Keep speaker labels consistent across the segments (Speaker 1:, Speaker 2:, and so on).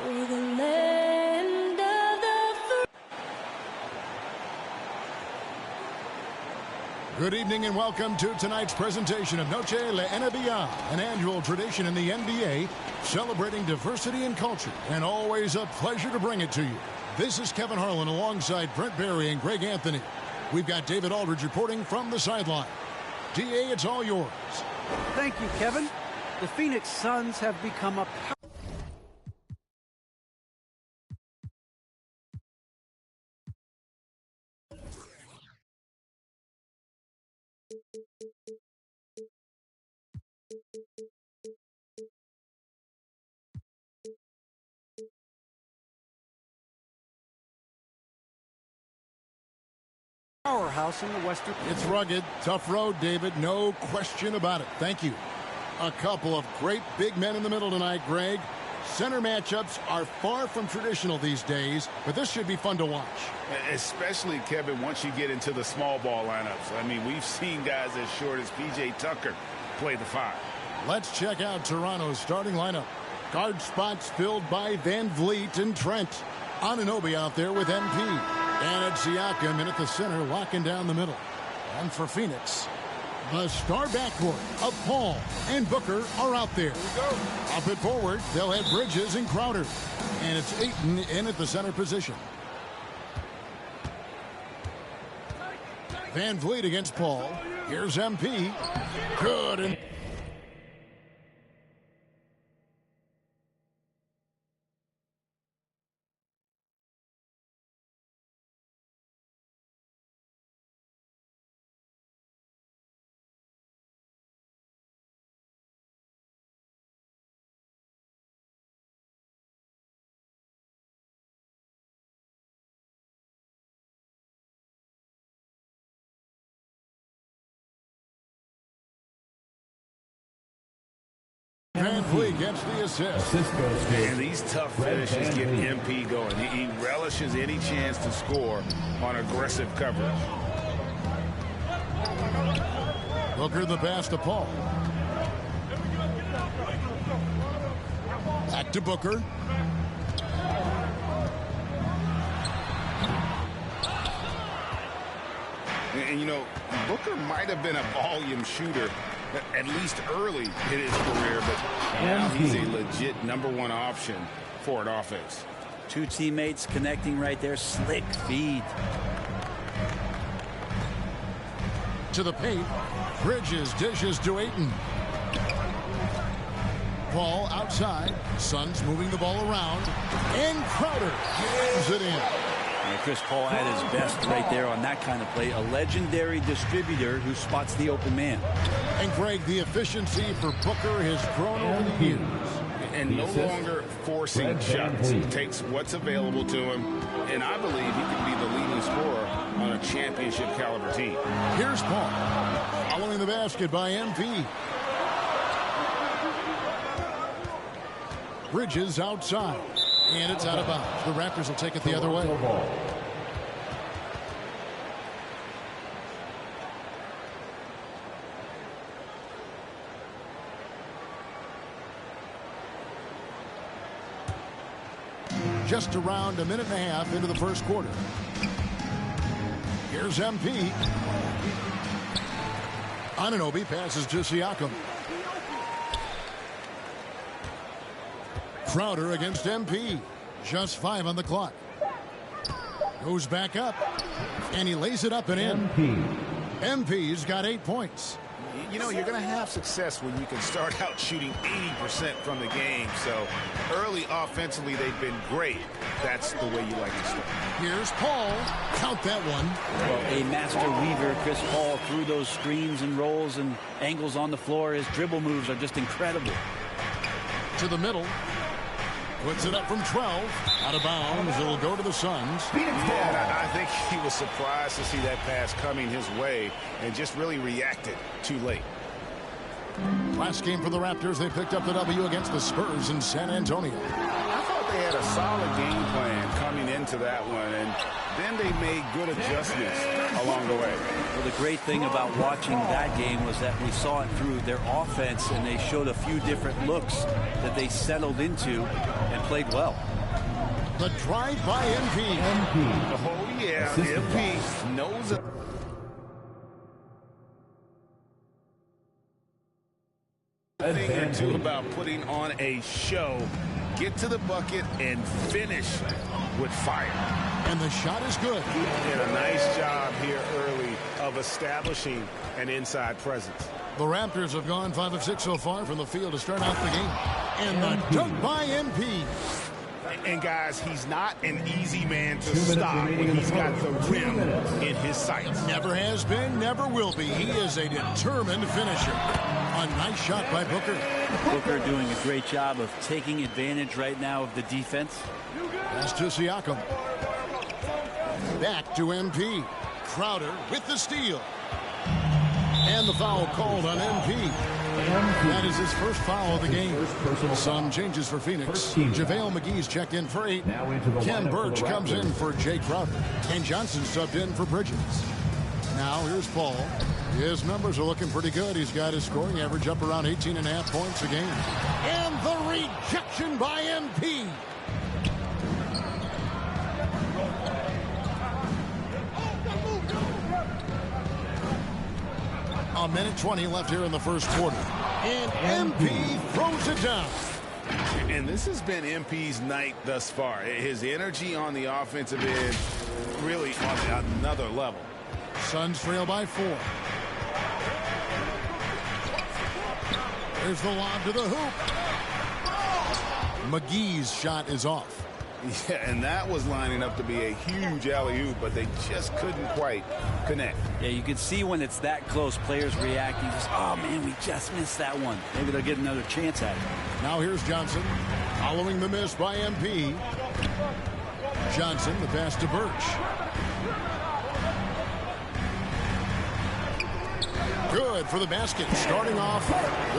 Speaker 1: For the land of the
Speaker 2: Good evening and welcome to tonight's presentation of Noche La NBA, an annual tradition in the NBA celebrating diversity and culture, and always a pleasure to bring it to you. This is Kevin Harlan alongside Brent Barry and Greg Anthony. We've got David Aldridge reporting from the sideline. DA, it's all yours.
Speaker 3: Thank you, Kevin. The Phoenix Suns have become a powerhouse in the Western.
Speaker 2: It's rugged, tough road, David. No question about it. Thank you. A couple of great big men in the middle tonight, Greg. Center matchups are far from traditional these days, but this should be fun to watch.
Speaker 4: Especially, Kevin, once you get into the small ball lineups. I mean, we've seen guys as short as P.J. Tucker play the 5.
Speaker 2: Let's check out Toronto's starting lineup. Guard spots filled by Van Vliet and Trent. Anunoby out there with MP. And it's Siakam in at the center, locking down the middle. And for Phoenix, the star backcourt of Paul and Booker are out there. Up and forward, they'll have Bridges and Crowder. And it's Ayton in at the center position. Van Vliet against Paul. Here's MP. Good. And Van Vliet gets the assist.
Speaker 4: And these tough finishes get MP going. He relishes any chance to score on aggressive coverage.
Speaker 2: Booker the pass to Paul. Back to Booker.
Speaker 4: And, you know, Booker might have been a volume shooter, at least early in his career, but now he's a legit #1 option for an offense.
Speaker 5: Two teammates connecting right there. Slick feed.
Speaker 2: To the paint. Bridges dishes to Ayton. Paul outside. Suns moving the ball around. And Crowder jams it in.
Speaker 5: And Chris Paul at his best right there on that kind of play. A legendary distributor who spots the open man.
Speaker 2: And Greg, the efficiency for Booker has grown over the years.
Speaker 4: And no longer forcing shots. He takes what's available to him, and I believe he can be the leading scorer on a championship caliber team.
Speaker 2: Here's Paul. Following the basket by MP. Bridges outside. And it's out of bounds. The Raptors will take it the other way. Just around a minute and a half into the first quarter. Here's MP. Anunoby passes to Siakam. Crowder against MP. Just 5 on the clock. Goes back up. And he lays it up and in. MP's got 8 points.
Speaker 4: You know, you're going to have success when you can start out shooting 80% from the game. So early offensively, they've been great. That's the way you like to start.
Speaker 2: Here's Paul. Count that one.
Speaker 5: Well, a master weaver, Chris Paul, through those screens and rolls and angles on the floor. His dribble moves are just incredible.
Speaker 2: To the middle. Puts it up from 12. Out of bounds. It'll go to the Suns.
Speaker 4: Yeah, I think he was surprised to see that pass coming his way and just really reacted too late.
Speaker 2: Last game for the Raptors, they picked up the W against the Spurs in San Antonio.
Speaker 4: I thought they had a solid game plan coming into that one, and then they made good adjustments along the way.
Speaker 5: Well, the great thing about watching that game was that we saw it through their offense, and they showed a few different looks that they settled into and played well.
Speaker 2: The drive by MP.
Speaker 4: Oh, yeah, MP knows it. Thing or two about putting on a show. Get to the bucket and finish with fire.
Speaker 2: And the shot is good.
Speaker 6: And a nice job here early of establishing an inside presence.
Speaker 2: The Raptors have gone 5 of 6 so far from the field to start out the game. And the dunk by MP.
Speaker 6: And guys, he's not an easy man to stop when he's got the rim in his sights.
Speaker 2: Never has been, never will be. He is a determined finisher. A nice shot by Booker.
Speaker 5: Booker doing a great job of taking advantage right now of the defense.
Speaker 2: Pass to Siakam. Back to MP. Crowder with the steal. And the foul called on MP. That is his first foul of the game. Some changes for Phoenix. JaVale McGee's checked in for 8. Ken Birch comes in for Jay Crowder. Ken Johnson subbed in for Bridges. Now here's Paul. His numbers are looking pretty good. He's got his scoring average up around 18.5 points a game. And the rejection by MP. A minute 20 left here in the first quarter. And MP throws it down.
Speaker 4: And this has been MP's night thus far. His energy on the offensive end really on another level.
Speaker 2: Suns trail by 4. There's the lob to the hoop. McGee's shot is off.
Speaker 4: Yeah, and that was lining up to be a huge alley-oop, but they just couldn't quite connect.
Speaker 5: Yeah, you can see when it's that close, players reacting. Just, oh, man, we just missed that one. Maybe they'll get another chance at it.
Speaker 2: Now here's Johnson. Following the miss by MP. Johnson, the pass to Birch. Good for the basket. Starting off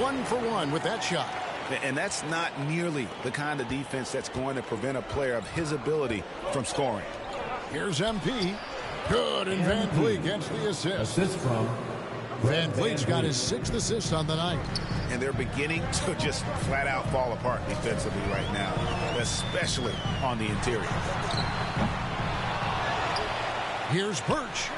Speaker 2: 1 for 1 with that shot.
Speaker 4: And that's not nearly the kind of defense that's going to prevent a player of his ability from scoring.
Speaker 2: Here's MP. Good, and Van Vliet gets the assist. From Van Vliet's got his 6th assist on the night.
Speaker 4: And they're beginning to just flat out fall apart defensively right now, especially on the interior.
Speaker 2: Here's Birch.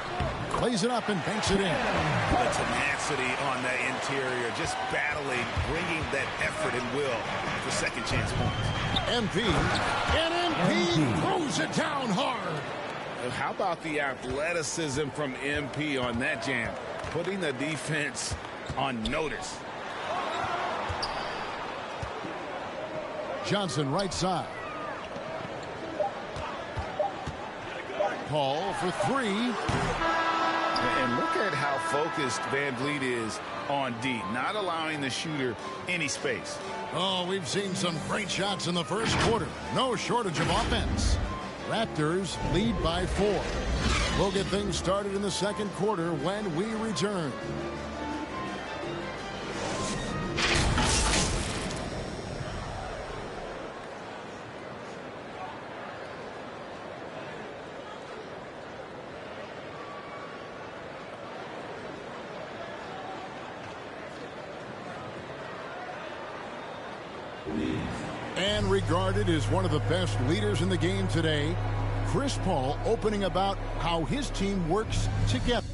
Speaker 2: Plays it up and banks it in.
Speaker 4: The tenacity on the interior, just battling, bringing that effort and will for second chance points.
Speaker 2: MP. And MP throws it down hard.
Speaker 4: How about the athleticism from MP on that jam? Putting the defense on notice.
Speaker 2: Johnson right side. Paul for 3.
Speaker 4: And look at how focused Van Vliet is on D, not allowing the shooter any space.
Speaker 2: Oh, we've seen some great shots in the first quarter. No shortage of offense. Raptors lead by 4. We'll get things started in the second quarter when we return. And regarded as one of the best leaders in the game today, Chris Paul opening about how his team works together.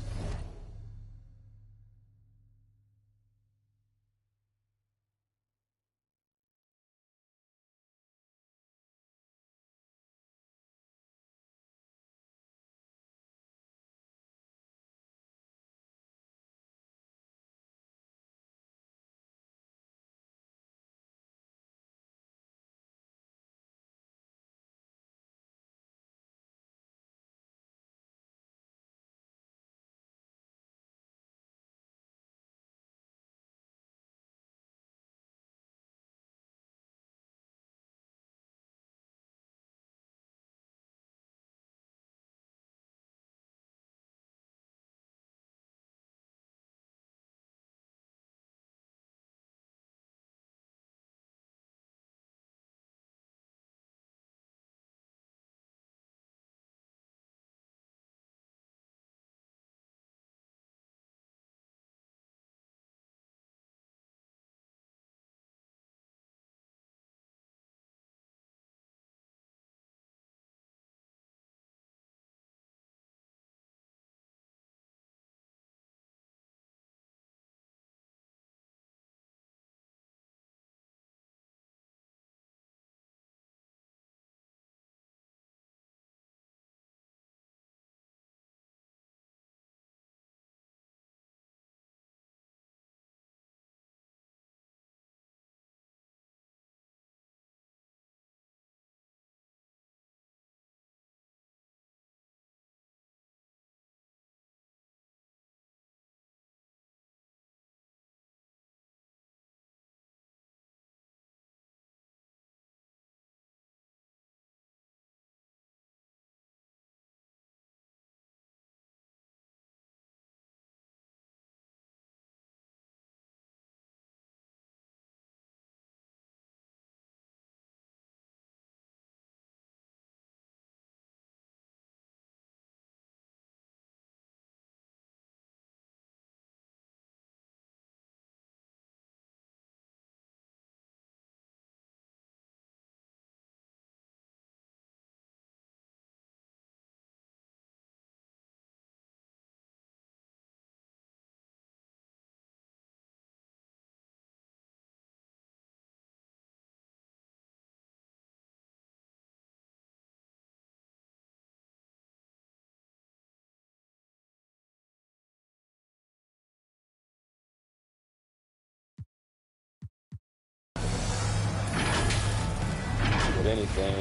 Speaker 7: with anything,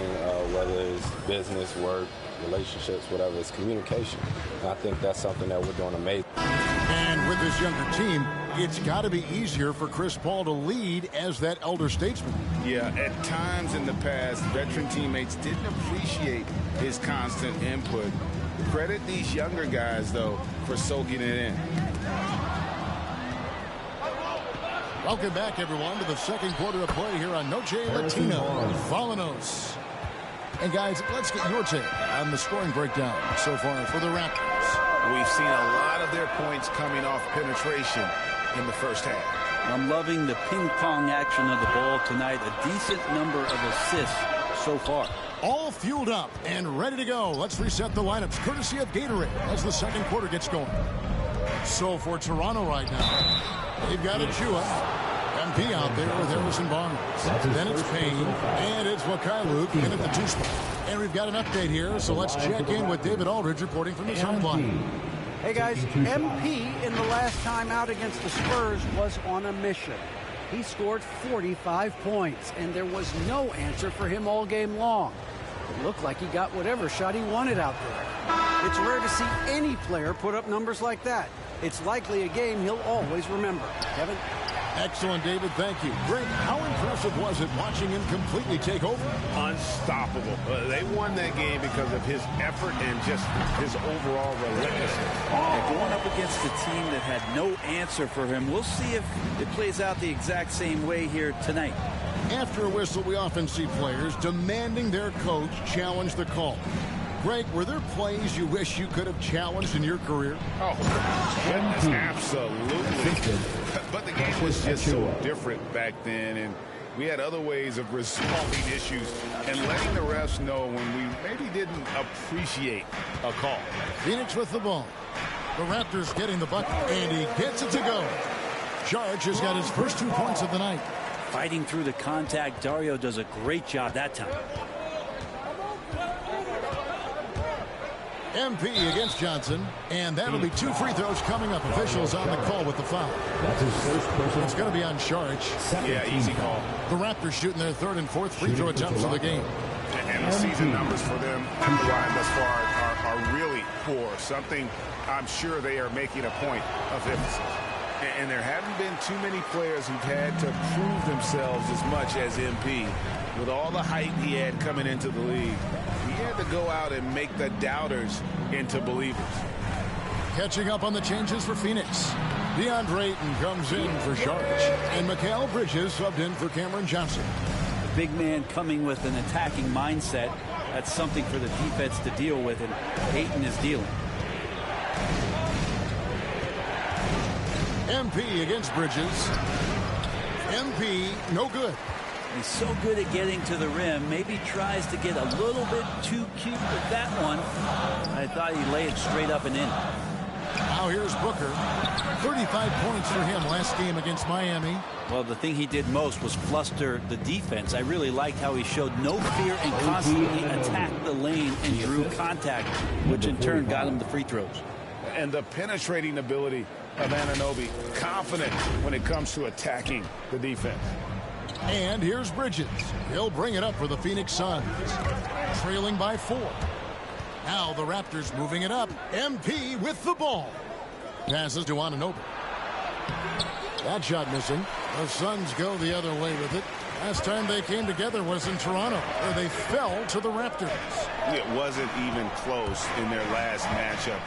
Speaker 7: whether it's business, work, relationships, whatever, it's communication. And I think that's something that we're doing amazing.
Speaker 2: And with this younger team, it's got to be easier for Chris Paul to lead as that elder statesman.
Speaker 4: Yeah, at times in the past, veteran teammates didn't appreciate his constant input. Credit these younger guys, though, for soaking it in.
Speaker 2: Welcome back, everyone, to the second quarter of play here on Noche Latino Volanos. And, guys, let's get your take on the scoring breakdown so far for the Raptors.
Speaker 4: We've seen a lot of their points coming off penetration in the first half.
Speaker 5: I'm loving the ping-pong action of the ball tonight. A decent number of assists so far.
Speaker 2: All fueled up and ready to go. Let's reset the lineups courtesy of Gatorade as the second quarter gets going. So for Toronto right now, they've got Achua, MP out there with Harrison Barnes. Then it's Payne, and it's Wakailu in at the 2 spot. And we've got an update here, so let's check in with David Aldridge reporting from the sideline.
Speaker 3: Hey, guys, MP in the last time out against the Spurs was on a mission. He scored 45 points, and there was no answer for him all game long. It looked like he got whatever shot he wanted out there. It's rare to see any player put up numbers like that. It's likely a game he'll always remember. Kevin?
Speaker 2: Excellent, David. Thank you. Greg, how impressive was it watching him completely take over?
Speaker 6: Unstoppable. They won that game because of his effort and just his overall relentlessness.
Speaker 5: And going up against a team that had no answer for him, we'll see if it plays out the exact same way here tonight.
Speaker 2: After a whistle, we often see players demanding their coach challenge the call. Greg, were there plays you wish you could have challenged in your career?
Speaker 6: Oh, goodness, absolutely. But the game was just so different back then, and we had other ways of resolving issues and letting the refs know when we maybe didn't appreciate a call.
Speaker 2: Phoenix with the ball. The Raptors getting the bucket, and he gets it to go. Saric has got his first 2 points of the night.
Speaker 5: Fighting through the contact, Dario does a great job that time.
Speaker 2: MP against Johnson, and that'll be 2 free throws coming up. Officials on the call with the foul. It's going to be on Saric.
Speaker 6: Yeah, easy call.
Speaker 2: The Raptors shooting their 3rd and 4th free throw attempts of the game.
Speaker 6: And the season numbers for them combined thus far are really poor. Something I'm sure they are making a point of emphasis. And there haven't been too many players who've had to prove themselves as much as MP. With all the hype he had coming into the league, he had to go out and make the doubters into believers.
Speaker 2: Catching up on the changes for Phoenix. DeAndre Ayton comes in for Saric, and Mikal Bridges subbed in for Cameron Johnson.
Speaker 5: The big man coming with an attacking mindset. That's something for the defense to deal with, and Ayton is dealing.
Speaker 2: MP against Bridges. MP, no good.
Speaker 5: He's so good at getting to the rim. Maybe tries to get a little bit too cute with that one. I thought he'd lay it straight up and in.
Speaker 2: Now here's Booker. 35 points for him last game against Miami.
Speaker 5: Well, the thing he did most was fluster the defense. I really liked how he showed no fear and constantly attacked the lane and drew contact, which in turn got him the free throws.
Speaker 6: And the penetrating ability of Anunoby, confident when it comes to attacking the defense.
Speaker 2: And here's Bridges. He'll bring it up for the Phoenix Suns. Trailing by 4. Now the Raptors moving it up. MP with the ball. Passes to Anunoby. That shot missing. The Suns go the other way with it. Last time they came together was in Toronto, where they fell to the Raptors.
Speaker 6: It wasn't even close in their last matchup,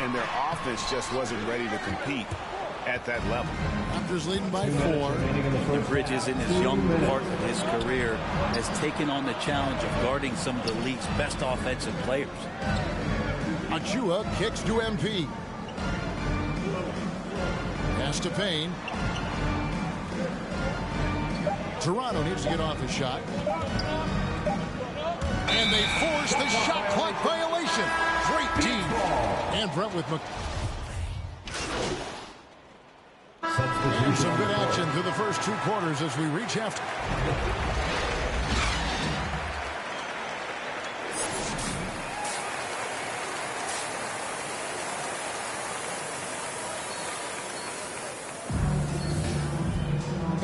Speaker 6: and their offense just wasn't ready to compete at that level.
Speaker 2: Raptors leading by 4.
Speaker 5: And Bridges, in his young part of his career, has taken on the challenge of guarding some of the league's best offensive players.
Speaker 2: Achua kicks to MP. Pass to Payne. Toronto needs to get off his shot. And they force the shot clock violation. Great team. And Brentwood. And some good action through the first 2 quarters as we reach after.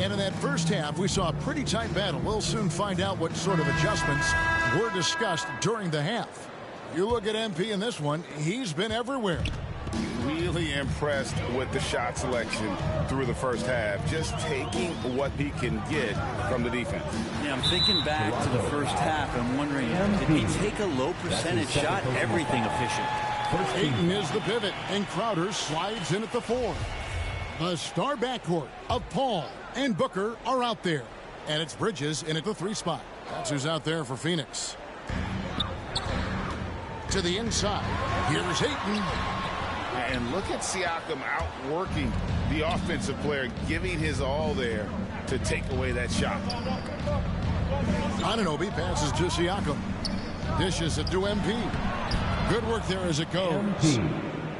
Speaker 2: And in that first half, we saw a pretty tight battle. We'll soon find out what sort of adjustments were discussed during the half. You look at MP in this one, he's been everywhere.
Speaker 6: Really impressed with the shot selection through the first half, just taking what he can get from the defense.
Speaker 5: Yeah, I'm thinking back to the first half and wondering, did he take a low percentage shot? Everything efficient.
Speaker 2: Ayton is the pivot, and Crowder slides in at the 4. The star backcourt of Paul and Booker are out there. And it's Bridges in at the 3 spot. That's who's out there for Phoenix. To the inside, here's Ayton.
Speaker 6: And look at Siakam outworking the offensive player, giving his all there to take away that shot.
Speaker 2: Anunoby passes to Siakam. Dishes it to MP. Good work there as it goes.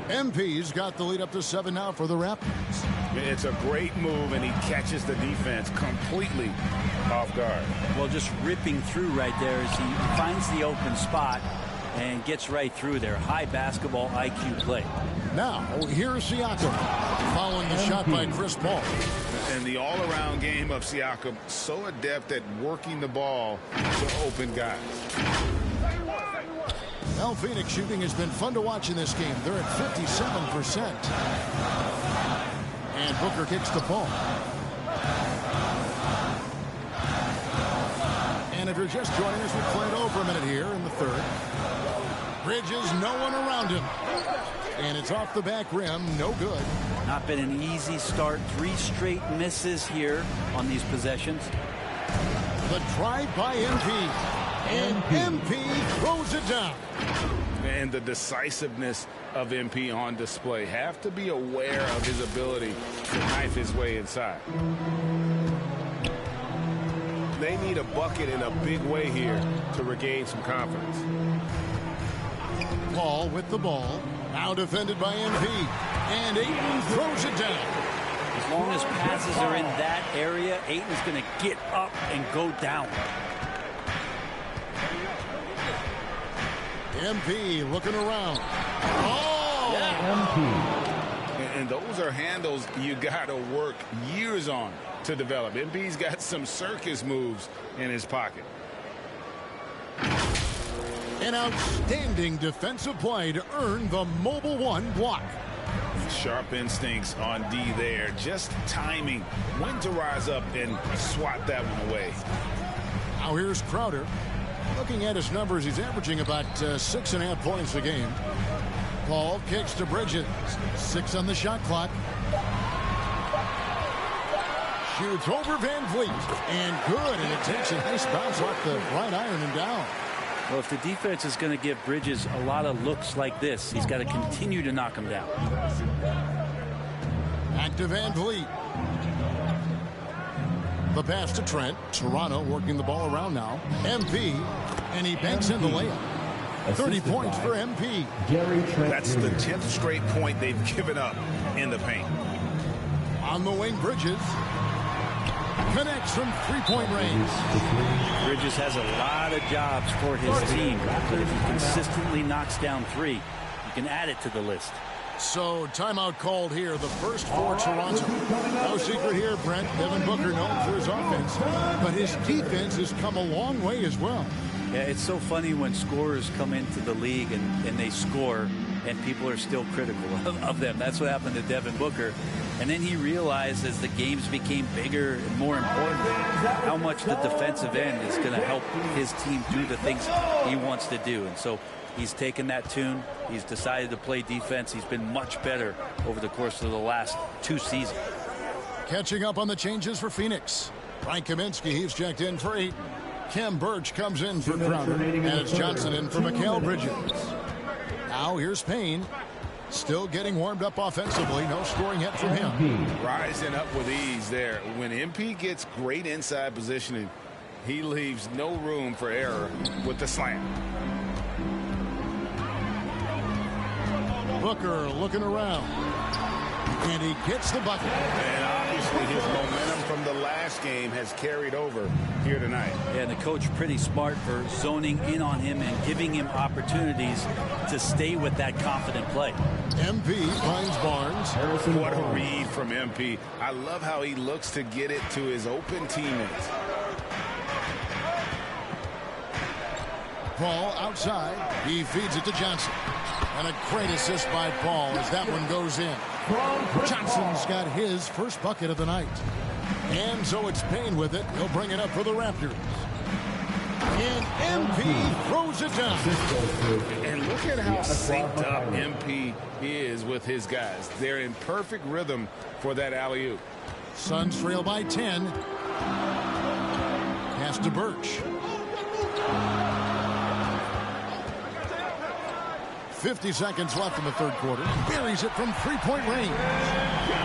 Speaker 2: MP's got the lead up to 7 now for the Raptors.
Speaker 6: It's a great move, and he catches the defense completely off guard.
Speaker 5: Well, just ripping through right there as he finds the open spot and gets right through there. High basketball IQ play.
Speaker 2: Now, here's Siakam following the shot by Chris Paul.
Speaker 6: And the all-around game of Siakam, so adept at working the ball to open guys.
Speaker 2: Well, Phoenix shooting has been fun to watch in this game. They're at 57%. And Booker kicks the ball. And if you're just joining us, we played over a minute here in the third. Bridges, no one around him. And it's off the back rim, no good.
Speaker 5: Not been an easy start. 3 straight misses here on these possessions.
Speaker 2: The drive by MP. And MP throws it down.
Speaker 6: And the decisiveness of MP on display. Have to be aware of his ability to knife his way inside. They need a bucket in a big way here to regain some confidence.
Speaker 2: Paul with the ball. Now defended by MP. And Ayton throws it down.
Speaker 5: As long as passes are in that area, Ayton's going to get up and go down.
Speaker 2: MP looking around. Oh!
Speaker 6: Yeah. And those are handles you got to work years on to develop. MP's got some circus moves in his pocket.
Speaker 2: An outstanding defensive play to earn the mobile 1 block.
Speaker 6: Sharp instincts on D there. Just timing when to rise up and swat that one away.
Speaker 2: Now here's Crowder. Looking at his numbers, he's averaging about 6.5 points a game. Paul kicks to Bridges. 6 on the shot clock. Shoots over Van Vliet. And good. And it takes a nice bounce off the right iron and down.
Speaker 5: Well, if the defense is going to give Bridges a lot of looks like this, he's got to continue to knock him down.
Speaker 2: Back to Van Vliet. The pass to Trent. Toronto working the ball around now. MP. And he banks in the layup. 30 points for MP.
Speaker 6: That's the 10th straight point they've given up in the paint.
Speaker 2: On the wing, Bridges. Connects from 3-point range.
Speaker 5: Bridges has a lot of jobs for his team. But if he consistently knocks down 3, you can add it to the list.
Speaker 2: So, timeout called here, the first for Toronto. No secret here, Brent. Devin Booker known for his offense, but his defense has come a long way as well.
Speaker 5: Yeah, it's so funny when scorers come into the league and they score, and people are still critical of them. That's what happened to Devin Booker. And then he realized as the games became bigger and more important, how much the defensive end is going to help his team do the things he wants to do. And so he's taken that tune. He's decided to play defense. He's been much better over the course of the last 2 seasons.
Speaker 2: Catching up on the changes for Phoenix. Frank Kaminsky, he's checked in for Ayton. Kim Birch comes in for Crowder. And it's Johnson in for Mikal Bridges. Now here's Payne. Still getting warmed up offensively. No scoring yet from him.
Speaker 6: Rising up with ease there. When MP gets great inside positioning, he leaves no room for error with the slam.
Speaker 2: Booker looking around. And he gets the bucket.
Speaker 6: And obviously obviously his momentum from the last game has carried over here tonight.
Speaker 5: Yeah, and the coach pretty smart for zoning in on him and giving him opportunities to stay with that confident play.
Speaker 2: MP finds Barnes.
Speaker 6: What a read from MP. I love how he looks to get it to his open teammates.
Speaker 2: Paul outside. He feeds it to Johnson. And a great assist by Paul as that one goes in. Johnson's got his first bucket of the night. And so it's Payne with it. He'll bring it up for the Raptors. And MP throws it down.
Speaker 6: And look at how synced up MP is with his guys. They're in perfect rhythm for that alley-oop.
Speaker 2: Suns trail by 10. Pass to Birch. 50 seconds left in the third quarter. Buries it from three-point range.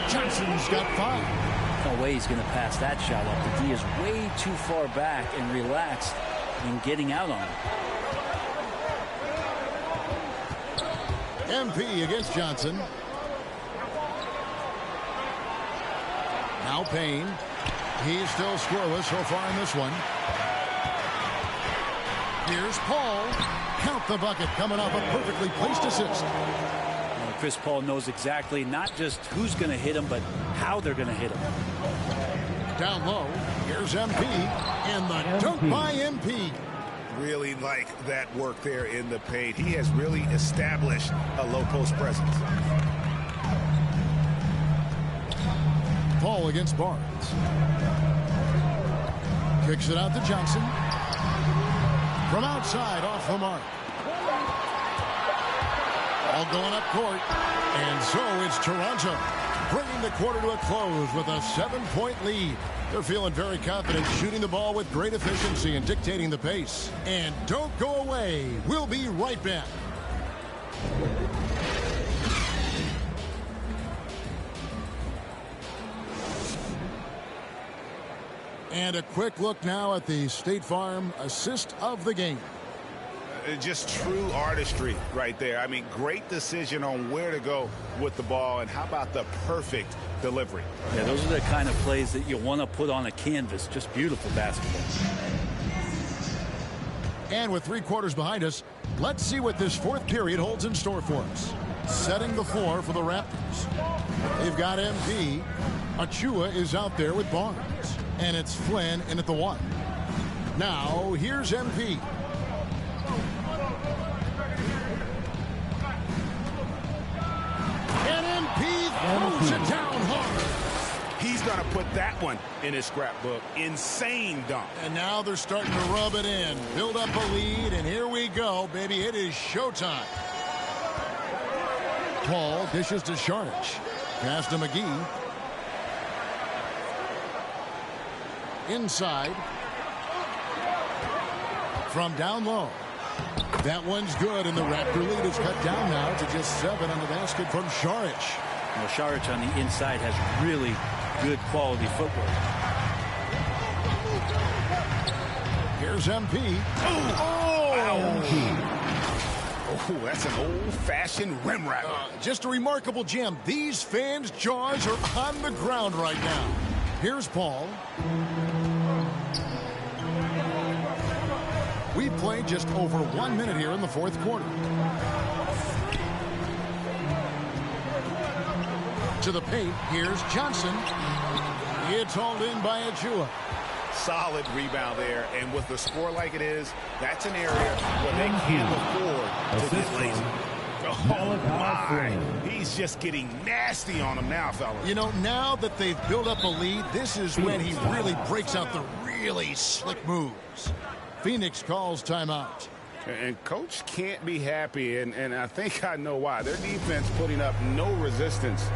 Speaker 2: Johnson's got 5.
Speaker 5: No way he's going to pass that shot up. The D is way too far back and relaxed in getting out on it.
Speaker 2: MP against Johnson. Now Payne. He's still scoreless so far in this one. Here's Paul. Count the bucket coming off a perfectly placed assist.
Speaker 5: Well, Chris Paul knows exactly not just who's going to hit him, but how they're going to hit him.
Speaker 2: Down low. Here's MP. And the dunk by MP.
Speaker 6: Really like that work there in the paint. He has really established a low post presence.
Speaker 2: Paul against Barnes. Kicks it out to Johnson. From outside, off the mark. All going up court. And so it's Toronto bringing the quarter to a close with a 7-point lead. They're feeling very confident, shooting the ball with great efficiency and dictating the pace. And don't go away. We'll be right back. And a quick look now at the State Farm assist of the game.
Speaker 6: Just true artistry right there. I mean, great decision on where to go with the ball, and how about the perfect delivery?
Speaker 5: Yeah, those are the kind of plays that you want to put on a canvas. Just beautiful basketball.
Speaker 2: And with 3 quarters behind us, let's see what this fourth period holds in store for us. Setting the floor for the Raptors. They've got MP. Achua is out there with Barnes. And it's Flynn in at the 1. Now, here's MP. And MP throws it down hard.
Speaker 6: He's going to put that one in his scrapbook. Insane dunk.
Speaker 2: And now they're starting to rub it in. Build up a lead, and here we go, baby. It is showtime. Paul dishes to Sharnich. Pass to McGee. Inside. From down low. That one's good, and the Raptor lead is cut down now to just 7 on the basket from Sharich.
Speaker 5: Well, Sharich on the inside has really good quality footwork.
Speaker 2: Here's MP.
Speaker 6: Oh, that's an old-fashioned rim wrap.
Speaker 2: Just a remarkable gem. These fans' jaws are on the ground right now. Here's Paul. We played just over 1 minute here in the fourth quarter. To the paint, here's Johnson. It's hauled in by Achua.
Speaker 6: Solid rebound there, and with the score like it is, that's an area where they can't afford to get lazy. Oh, my. He's just getting nasty on him now, fellas.
Speaker 2: You know, now that they've built up a lead, this is when he really breaks out the really slick moves. Phoenix calls timeout.
Speaker 6: And Coach can't be happy, and I think I know why. Their defense putting up no resistance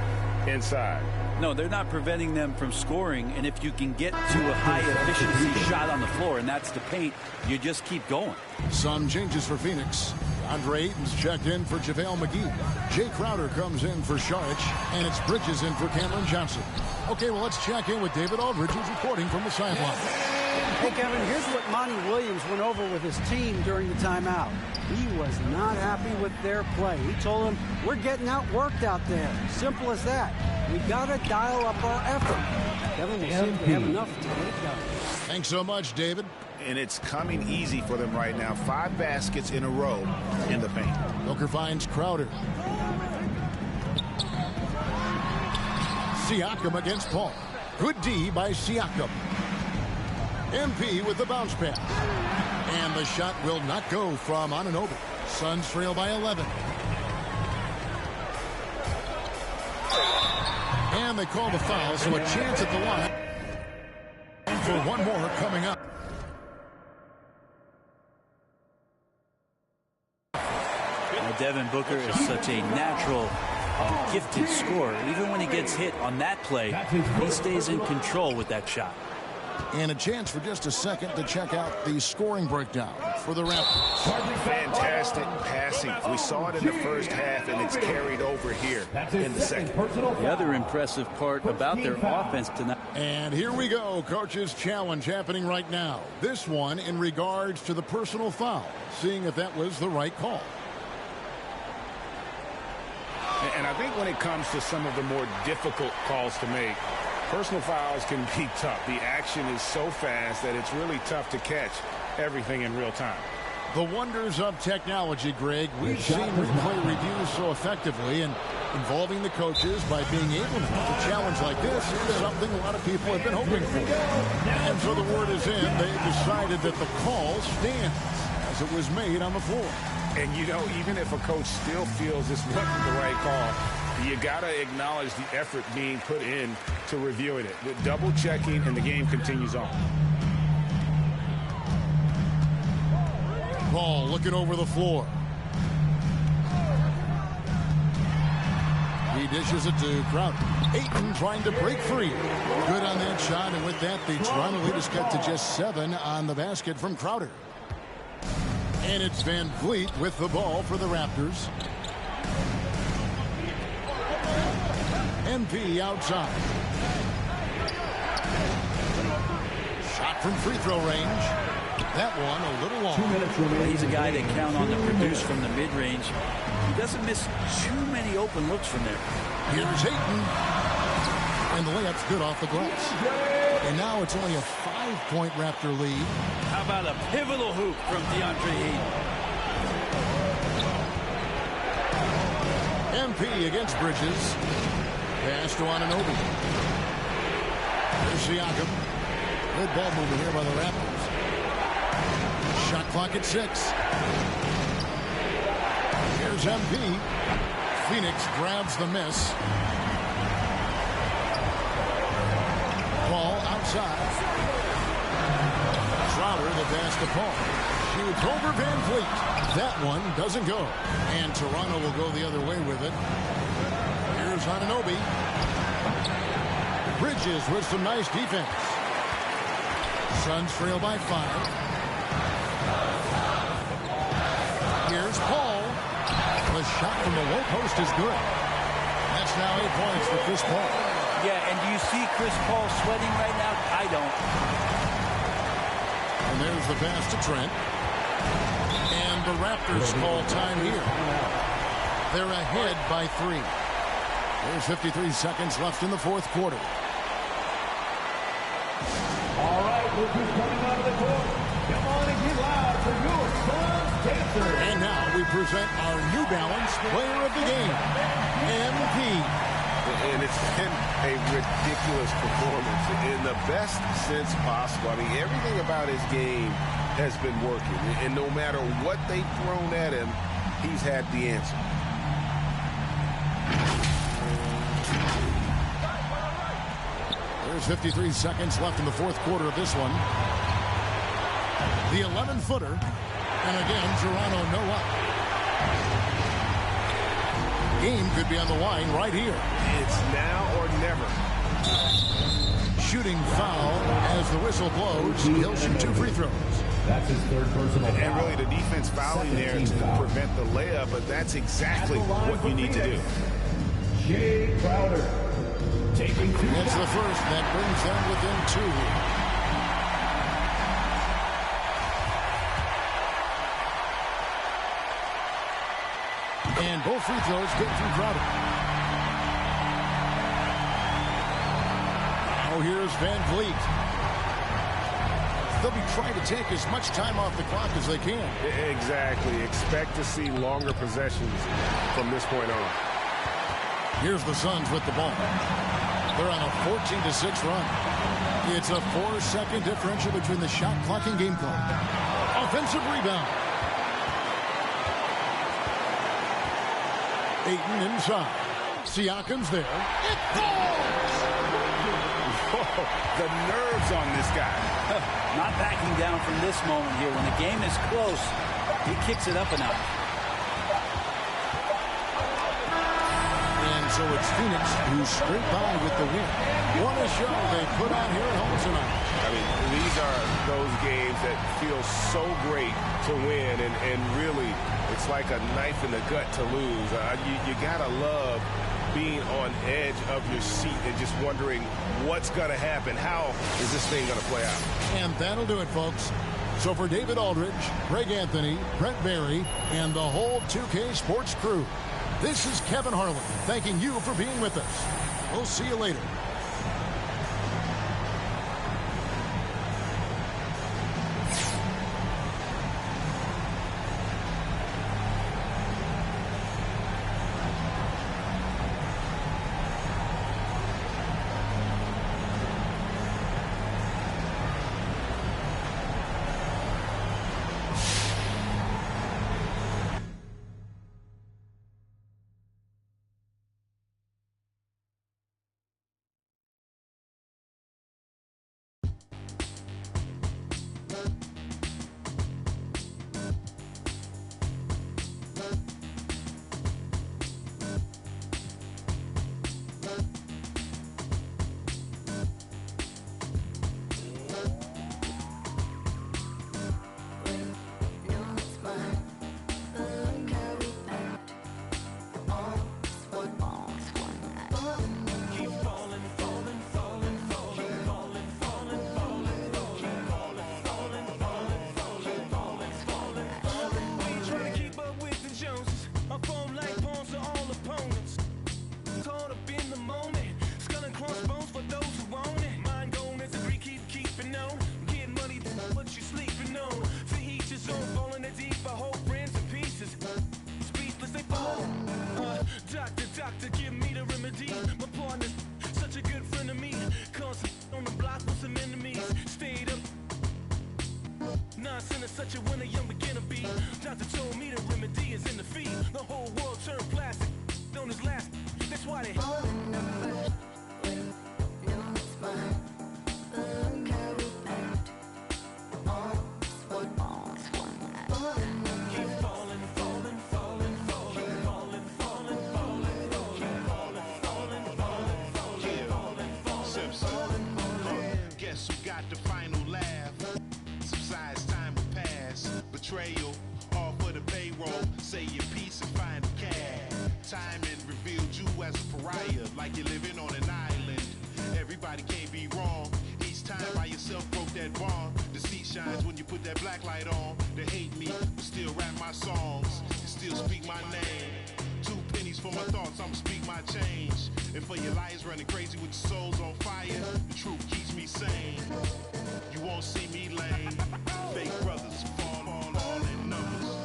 Speaker 6: inside.
Speaker 5: No, they're not preventing them from scoring, and if you can get to a high-efficiency shot on the floor, and that's the paint, you just keep going.
Speaker 2: Some changes for Phoenix. Andre Ayton's checked in for JaVale McGee. Jay Crowder comes in for Sharich, and it's Bridges in for Cameron Johnson. Okay, well, let's check in with David Aldridge, who's reporting from the sideline.
Speaker 3: Hey, Kevin, here's what Monty Williams went over with his team during the timeout. He was not happy with their play. He told them, we're getting outworked out there. Simple as that. We got to dial up our effort. Devin, we'll see if they have enough to get it done.
Speaker 2: Thanks so much, David.
Speaker 6: And it's coming easy for them right now. 5 baskets in a row in the paint.
Speaker 2: Booker finds Crowder. Siakam against Paul. Good D by Siakam. MP with the bounce pass. And the shot will not go from Anunoby. Suns trail by 11. And they call the foul, so a chance at the line for one more coming up.
Speaker 5: Now, Devin Booker is such a natural, gifted scorer. Even when he gets hit on that play, he stays in control with that shot.
Speaker 2: And a chance for just a second to check out the scoring breakdown for the Raptors.
Speaker 6: Fantastic passing. We saw it in the first half, and it's carried over here in the second.
Speaker 5: The other impressive part about their offense tonight.
Speaker 2: And here we go. Coach's challenge happening right now. This one in regards to the personal foul. Seeing if that was the right call.
Speaker 6: And I think when it comes to some of the more difficult calls to make, personal fouls can be tough. The action is so fast that it's really tough to catch everything in real time.
Speaker 2: The wonders of technology, Greg. We've seen replay reviews so effectively, and involving the coaches by being able to have a challenge like this is something a lot of people have been hoping for. And so the word is in. They've decided that the call stands as it was made on the floor.
Speaker 6: And, you know, even if a coach still feels this wasn't the right call, you got to acknowledge the effort being put in to reviewing it. The double checking, and the game continues on.
Speaker 2: Ball looking over the floor. He dishes it to Crowder. Ayton trying to break free. Good on that shot, and with that, the Toronto lead is cut to just 7 on the basket from Crowder. And it's Van Vliet with the ball for the Raptors. MP outside. Shot from free throw range. That one a little long.
Speaker 5: He's a guy that count on to produce from the mid-range. He doesn't miss too many open looks from there.
Speaker 2: Here's Ayton. And the layup's good off the glass. And now it's only a 5-point Raptor lead.
Speaker 5: How about a pivotal hoop from DeAndre Ayton?
Speaker 2: MP against Bridges. Pass to Anunoby. There's Siakam. Good ball movement here by the Raptors. Shot clock at 6. Here's MP. Phoenix grabs the miss. Ball outside. Crowder the pass to Paul. Shoots over Van Vliet. That one doesn't go. And Toronto will go the other way with it. Here's Anunoby. Bridges with some nice defense. Suns trail by 5. Here's Paul. The shot from the low post is good. That's now 8 points for Chris Paul.
Speaker 5: Yeah, and do you see Chris Paul sweating right now? I don't.
Speaker 2: And there's the pass to Trent. And the Raptors call time here. They're ahead by 3. There's 53 seconds left in the fourth quarter.
Speaker 8: All right, look who's coming out of the court. Come on and get loud for your Suns Dancers.
Speaker 2: And now we present our New Balance Player of the Game, MP.
Speaker 6: And it's been a ridiculous performance in the best sense possible. I mean, everything about his game has been working. And no matter what they've thrown at him, he's had the answer.
Speaker 2: There's 53 seconds left in the fourth quarter of this one. The 11-footer. And again, Toronto no up. Game could be on the line right here.
Speaker 6: It's now or never.
Speaker 2: Shooting foul as the whistle blows. He'll shoot 2 free throws.
Speaker 8: That's his third personal foul.
Speaker 6: And really the defense fouling there to prevent the layup, but that's exactly what you need to do.
Speaker 8: Jay Crowder taking 2.
Speaker 2: That's the first. That brings them within 2 here. And both free throws good from Crowder. Now So here's Van Vliet. They'll be trying to take as much time off the clock as they can.
Speaker 6: Exactly. Expect to see longer possessions from this point on.
Speaker 2: Here's the Suns with the ball. They're on a 14-6 run. It's a 4-second differential between the shot clock and game clock. Offensive rebound. Ayton inside. Siakam's there. It falls!
Speaker 4: Whoa, the nerves on this guy.
Speaker 5: Not backing down from this moment here. When the game is close, he kicks it up a notch.
Speaker 2: And so it's Phoenix who scrape by with the win. What a show they put on here at home tonight.
Speaker 6: I mean, these are those games that feel so great to win, and really, it's like a knife in the gut to lose. You gotta love being on edge of your seat and just wondering what's gonna happen. How is this thing gonna play out?
Speaker 2: And that'll do it, folks. So for David Aldridge, Greg Anthony, Brent Barry, and the whole 2K Sports crew, this is Kevin Harlan thanking you for being with us. We'll see you later.
Speaker 9: Betrayal, all for the payroll. Say your piece and find a cab. Timing revealed you as a pariah, like you're living on an island. Everybody can't be wrong. Each time by yourself broke that bond. Deceit shines when you put that black light on. They hate me, but still rap my songs and still speak my name. 2 pennies for my thoughts, I'ma speak my change. And for your liars running crazy with your souls on fire, the truth keeps me sane. You won't see me lame. Fake brothers fall in numbers.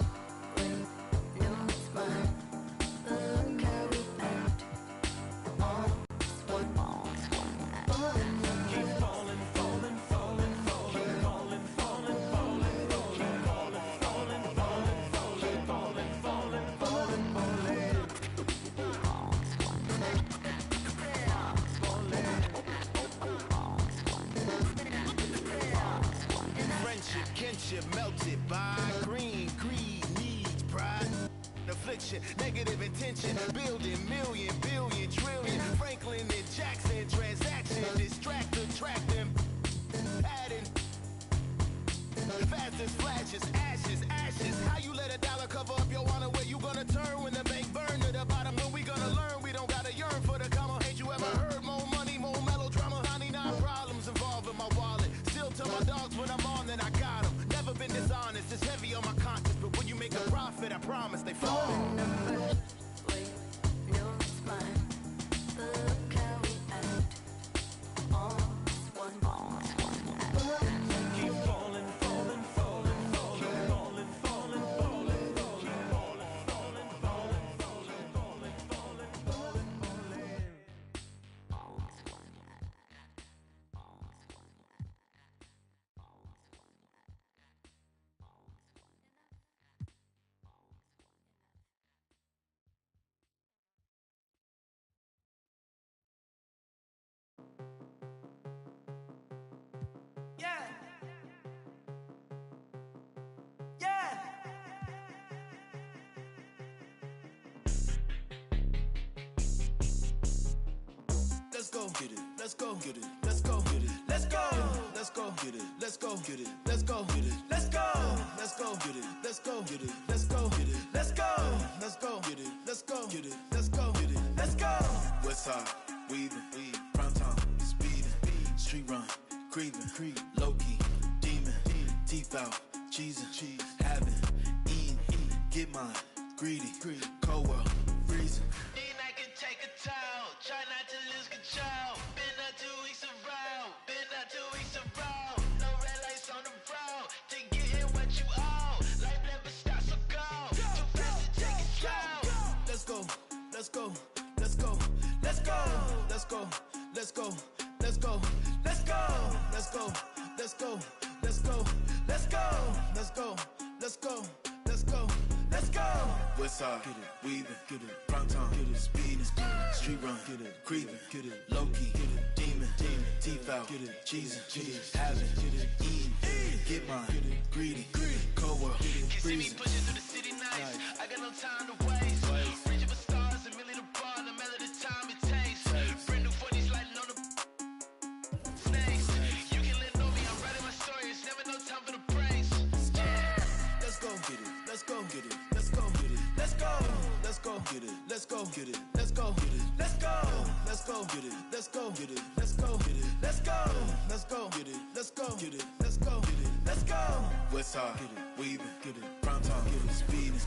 Speaker 9: Melted by green, greed, needs, pride, affliction, negative intention, building million, billion, trillion, Franklin and Jackson, transaction, distract, attract them, adding, fast as flashes, ashes, ashes, how you let $1 cover up your honor, where you gonna turn when the bank burn to the bottom, when we gonna learn, we don't gotta yearn for the comma, ain't you ever heard, more money, more melodrama, 99 problems involving my wallet, still tell my dogs when I'm on that I got them. Never been dishonest, it's heavy on my conscience, but when you make a profit, I promise they fall.
Speaker 10: go get it. Let's go get it. Let's go get it. Let's go. Let's go get it. Let's go get it. Let's go get it. Let's go. Let's go get it. Let's go get it. Let's go get it. Let's go. Let's go get it. Let's go get it. Let's go get it. Let's go. Westside, weaving, prime time, speeding, street run, creeping, low key, demon, teeth out, cheesing, having, eating, get mine, greedy, cold world, freezing. I can take a towel, try not to lose control. Been up 2 weeks in a row, been up 2 weeks in a row. No red lights on the road to get in what you owe. Life never stops, so go. Too fast to take control. Let's go, let's go, let's go, let's go, let's go, let's go, let's go, let's go, let's go, let's go, let's go, let's go, let's go, let's go, let's go, let's go. Westside, get it, weaving, get it, prime time, get it, speeding, street run, get it, creeping, get it, low key, get it, demon, teeth out, get it, cheesing, having, get it, eating, get mine, get it, greedy, cold world, freezing. Can see me pushing through the city nights. I got no time to waste. Reaching for stars and really the bar, no matter the time it takes. Brand new 40s lighting on the snakes. You can let know me, I'm writing my story. It's never no time for the praise. Let's go get it. Let's go get it. Let's go get it. Let's go. Let's go get it. Let's go get it. Let's go get it. Let's go. Let's go get it. Let's go get it. Let's go get it. Let's go. Let's go get it. Let's go get it. Let's go get it. Let's go. Westside, get it, weaving, get it, prime time, get it, speeding.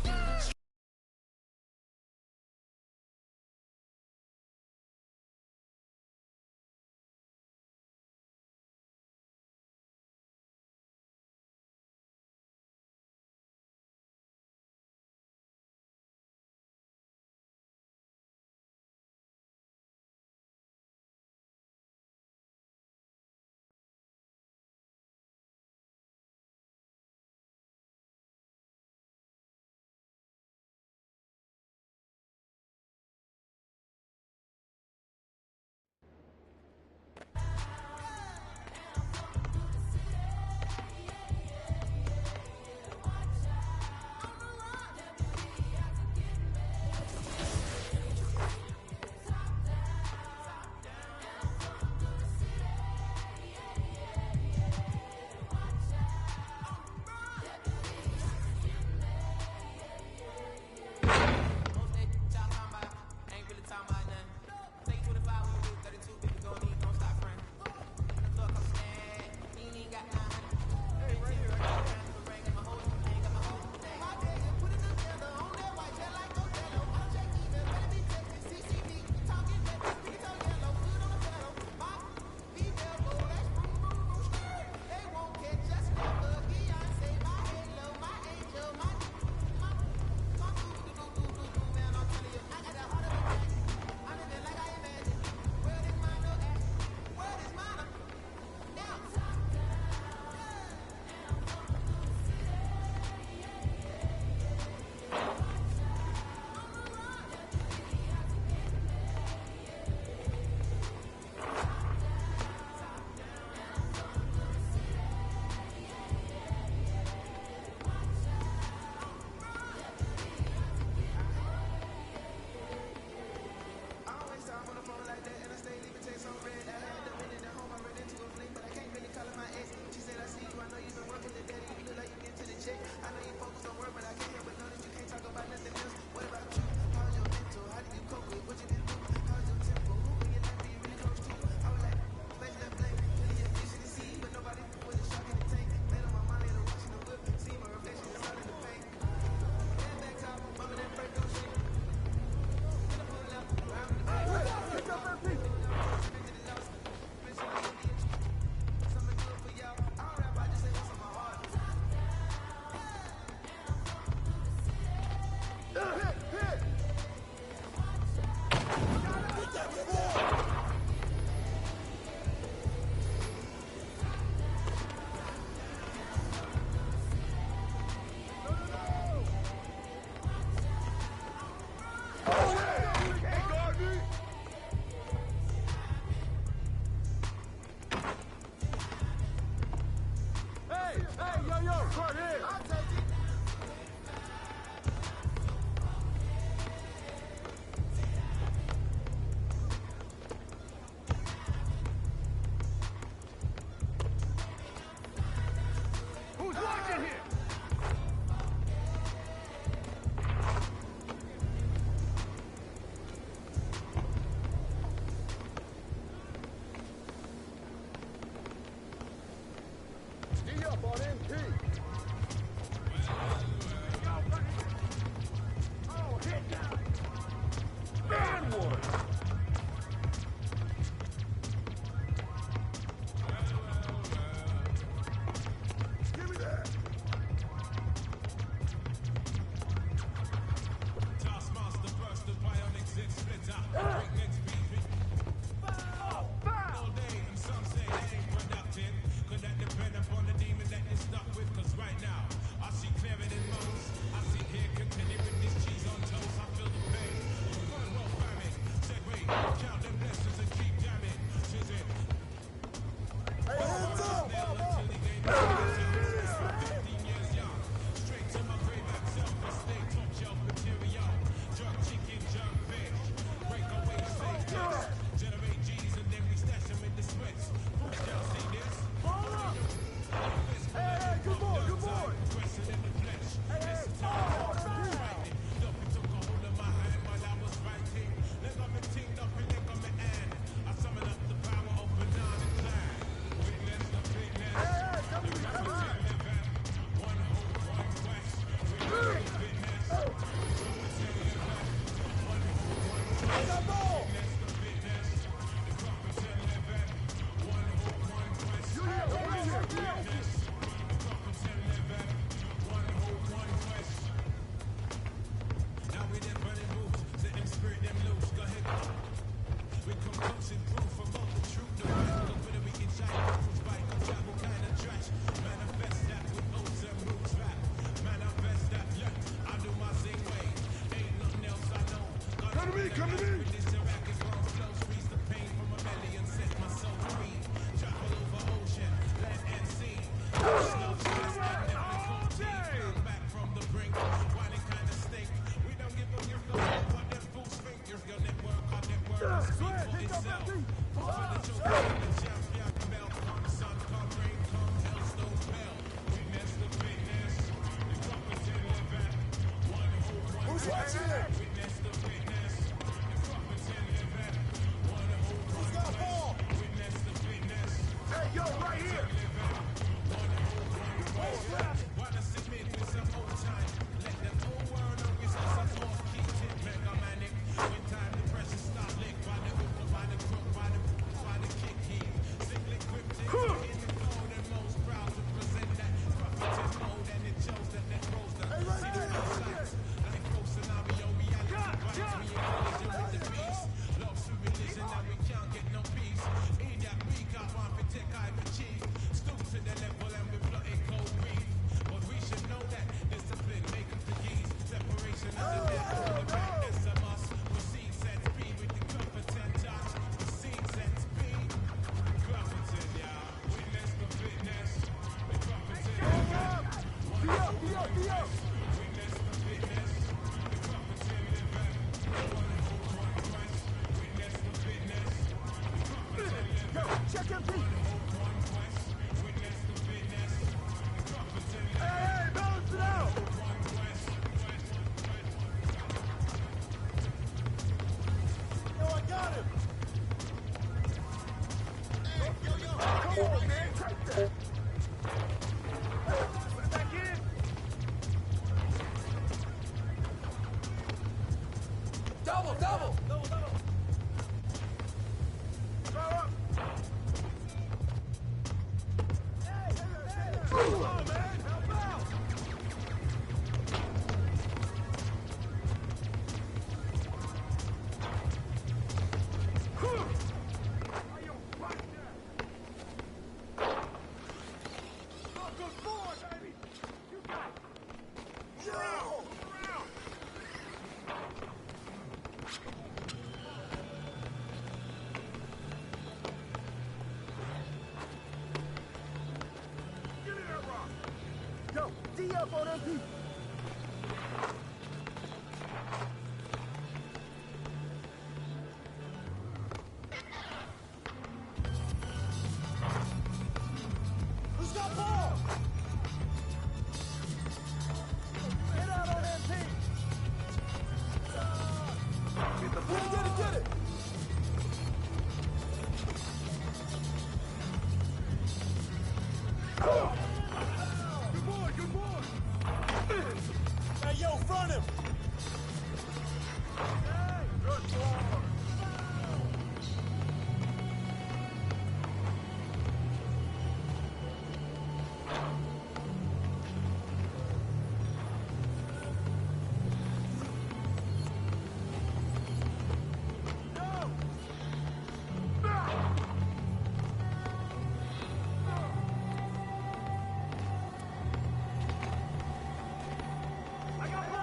Speaker 10: Run him!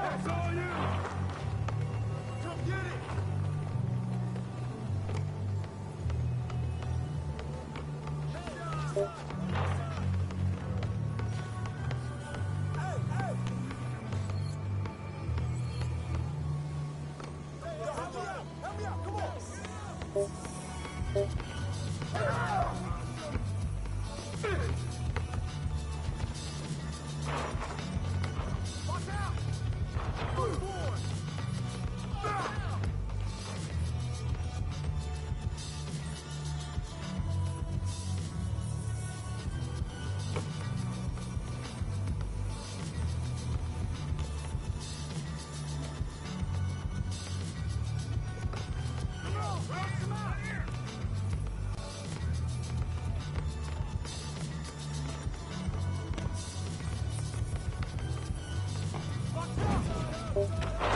Speaker 10: That's all you! Come get it! Hey, hey! Yo, help me out! Help me out! Come on! Watch out! Good boy! Watch out!